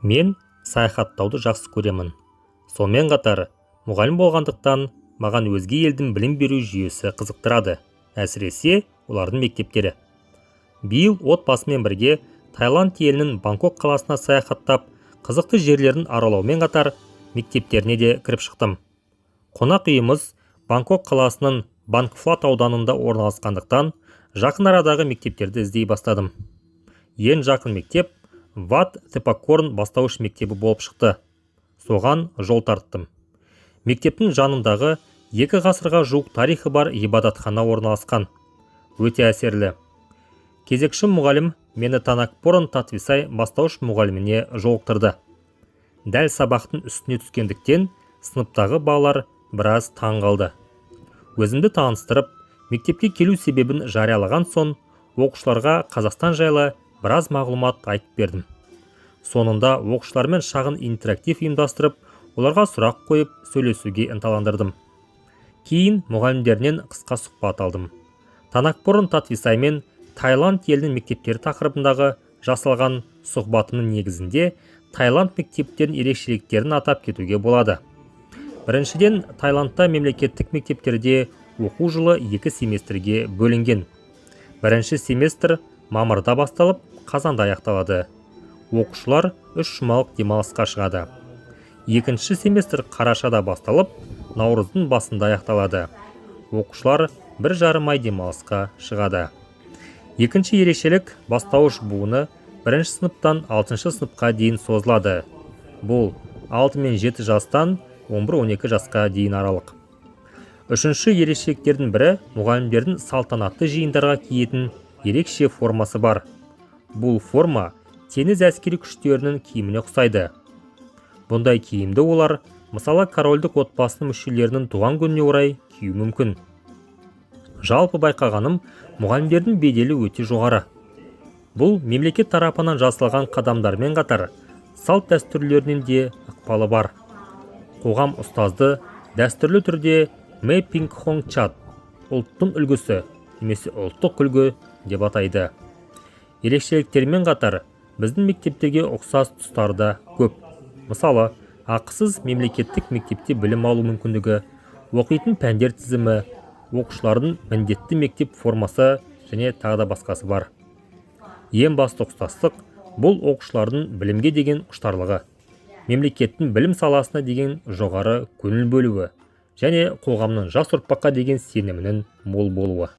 Мен саяхаттауды жақсы көремін. Сонымен қатар, мұғалім болғандықтан маған өзге елдің білім беру жүйесі қызықтырады, әсіресе олардың мектептері. Биыл отбасымен бірге Таиланд елінің Бангкок қаласына саяхаттап, қызықты жерлерін аралаумен қатар мектептеріне де кіріп шықтым. Қонақ үйіміз Бангкок қаласының Бангфлат ауданында орналасқандықтан, жақын арадағы мектептерді іздей бастадым. Ең жақын мектеп Ват Тепакорн бастауыш мектебі болып шықты. Соған жол тарттым. Мектептің жанындағы 2 ғасырға жуық тарихы бар ғибадатхана орналасқан. Өте әсерлі. Кезекші мұғалім мені Танакпорн Татвисай бастауыш мұғаліміне жолықтырды. Дәл сабақтың үстіне түскендіктен сыныптағы балалар біраз таң қалды. Өзімді таныстырып, мектепке келу себебін жариялаған соң, оқушыларға Қазақстан жайлы біраз мағлұмат айтып бердім. Сонында оқушылармен шағын интерактив ұйымдастырып, оларға сұрақ қойып, сөйлесуге ынталандырдым. Кейін мұғалімдерінен қысқа сұхбат алдым. Танакпорн Татвисай мен Таиланд елінің мектептері тақырыбындағы жасалған сұхбатымның негізінде Таиланд мектептерінің ерекшеліктерін атап кетуге болады. Біріншіден, Таиландта мемлекеттік мектептерде оқу жылы 2 семестрге бөлінген. Бірінші семестр мамырда басталып, қазанда аяқталады. Оқушылар 3 жұмалық демалысқа шығады. Екінші семестр қарашада басталып, наурыздың басында аяқталады. Оқушылар 1,5 ай демалысқа шығады. Екінші ерекшелік бастауыш буыны 1 сыныптан 6 сыныпқа дейін созылады. Бұл 6 мен 7 жастан 11-12 жасқа дейін аралық. Үшінші ерекшеліктердің бірі мұғалімдердің салтанатты жиындарға киетін ерекше формасы бар. Бұл форма теңіз әскери күштерінің киіміне ұқсайды. Бұндай киімді олар, мысалы, корольдік отбасының мүшелерінің туған күніне орай кию мүмкін. Жалпы байқағаным, мұғалімдердің беделі өте жоғары. Бұл мемлекет тарапынан жасалған қадамдармен қатар, салт дәстүрлерінен де ықпалы бар. Қоғам ұстазды дәстүрлі түрде Мэ Пинг Хонг Чат, ұлттың үлгісі, немесе ұлттық үлгі деп атайды. Ерекшеліктермен қатар, біздің мектептерге ұқсас тұстары да көп. Мысалы, ақысыз мемлекеттік мектепте білім алу мүмкіндігі, оқитын пәндер тізімі, оқушылардың міндетті мектеп формасы және тағы да басқасы бар. Ең басты ұқсастық бұл оқушылардың білімге деген құштарлығы, мемлекеттің білім саласына деген жоғары көңіл бөлуі және қоғамның жас ұрпаққа деген сенімінің мол болуы.